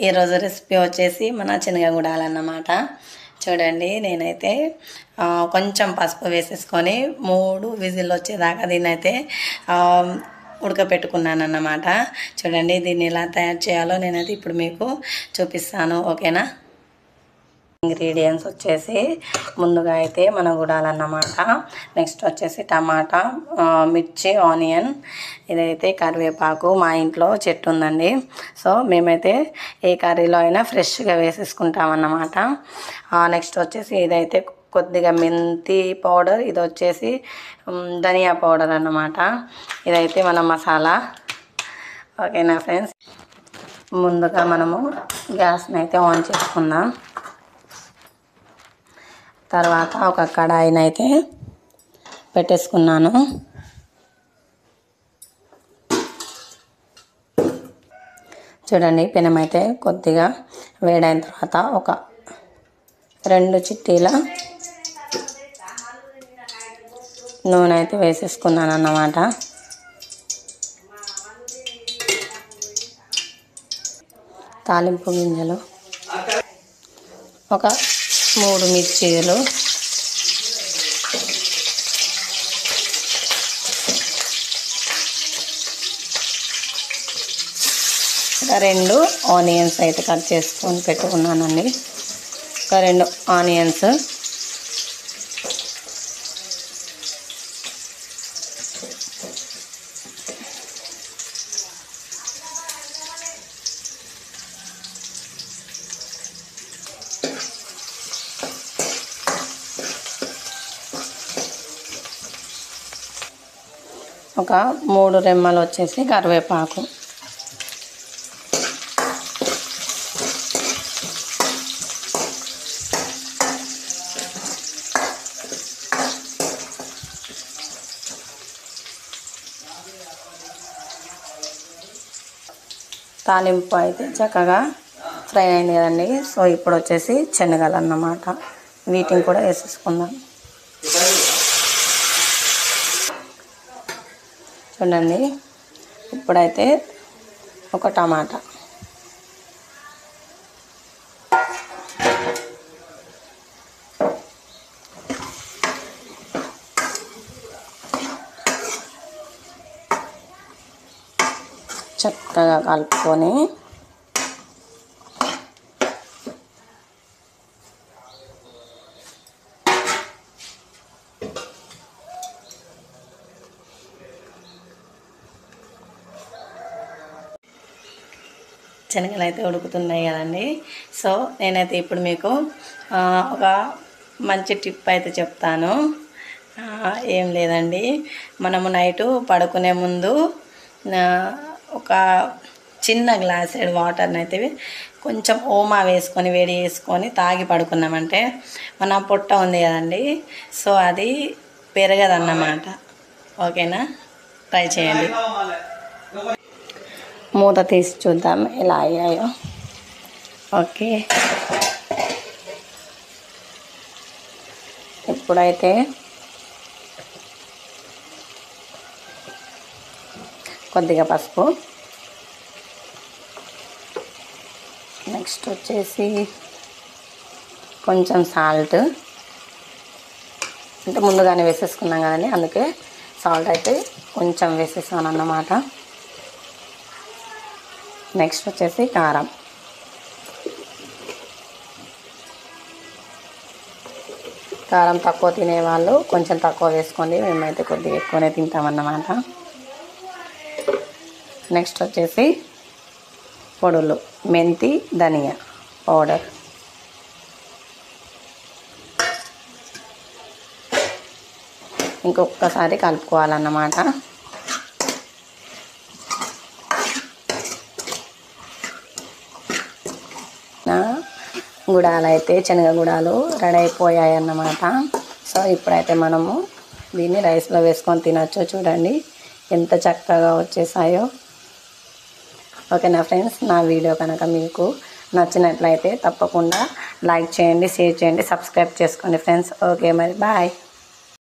ఈరోజు రెసిపీ వచ్చేసి మన శనగగుడాలన్నమాట. చూడండి, నేనైతే కొంచెం పసుపు వేసేసుకొని 3 విజిల్ వచ్చేదాకా దీన్నైతే ఉడకపెట్టుకున్నాను అన్నమాట. చూడండి, దీన్ని ఎలా తయారు చేయాలో నేనైతే ఇప్పుడు మీకు చూపిస్తాను, ఓకేనా. ఇంగ్రీడియంట్స్ వచ్చేసి ముందుగా అయితే మన గుడాలన్నమాట. నెక్స్ట్ వచ్చేసి టమాటా, మిర్చి, ఆనియన్, ఇదైతే కరివేపాకు. మా ఇంట్లో చెట్టు ఉందండి, సో మేమైతే ఏ కర్రీలో అయినా ఫ్రెష్గా వేసేసుకుంటామన్నమాట. నెక్స్ట్ వచ్చేసి ఇదైతే కొద్దిగా మెంతి పౌడర్, ఇది వచ్చేసి ధనియా పౌడర్ అన్నమాట. ఇదైతే మన మసాలా, ఓకేనా ఫ్రెండ్స్. ముందుగా మనము గ్యాస్ని అయితే ఆన్ చేసుకుందాం. తర్వాత ఒక కడాయిని అయితే పెట్టేసుకున్నాను. చూడండి, పెనం అయితే కొద్దిగా వేడైన తర్వాత ఒక 2 చిట్టీల నూనె అయితే వేసేసుకున్నాను అన్నమాట. తాలింపు గింజలు, ఒక 3 మిర్చీలు, ఒక 2 ఆనియన్స్ అయితే కట్ చేసుకొని పెట్టుకున్నానండి. ఒక 2 ఆనియన్స్, ఒక 3 రెమ్మలు వచ్చేసి కరివేపాకు, తాలింపు అయితే చక్కగా ఫ్రై అయింది కదండి. సో ఇప్పుడు వచ్చేసి శనగలు అన్నమాట, వీటిని కూడా వేసేసుకుందాం. చూడండి, ఇప్పుడైతే ఒక టమాటా, చక్కగా కలుపుకొని శనగలు అయితే ఉడుకుతున్నాయి కదండి. సో నేనైతే ఇప్పుడు మీకు ఒక మంచి టిప్ అయితే చెప్తాను. ఏం లేదండి, మనము నైటు పడుకునే ముందు ఒక చిన్న గ్లాసెడ్ వాటర్ని అయితే కొంచెం ఓమా వేసుకొని వేడి చేసుకొని తాగి పడుకున్నామంటే మన పొట్ట ఉంది కదండి, సో అది పెరగదన్నమాట, ఓకేనా. ట్రై చేయండి. మూత తీసి చూద్దాం ఎలా అయ్యాయో. ఓకే, ఇప్పుడైతే కొద్దిగా పసుపు, నెక్స్ట్ వచ్చేసి కొంచెం సాల్ట్, అంటే ముందుగానే వేసేసుకున్నాం కదండి, అందుకే సాల్ట్ అయితే కొంచెం వేసేసాను అన్నమాట. నెక్స్ట్ వచ్చేసి కారం, కారం తక్కువ తినేవాళ్ళు కొంచెం తక్కువ వేసుకోండి, మేమైతే కొద్దిగా ఎక్కువనే తింటామన్నమాట. నెక్స్ట్ వచ్చేసి పొడులు, మెంతి, ధనియా పౌడర్, ఇంకొకసారి కలుపుకోవాలన్నమాట. గుడాలు అయితే శనగ గుడాలు రెడీ అయిపోయాయి అన్నమాట. సో ఇప్పుడైతే మనము దీన్ని రైస్లో వేసుకొని తినచ్చు. చూడండి ఎంత చక్కగా వచ్చేసాయో. ఓకేనా ఫ్రెండ్స్, నా వీడియో కనుక మీకు నచ్చినట్లయితే తప్పకుండా లైక్ చేయండి, షేర్ చేయండి, సబ్స్క్రైబ్ చేసుకోండి ఫ్రెండ్స్. ఓకే, మరి బాయ్.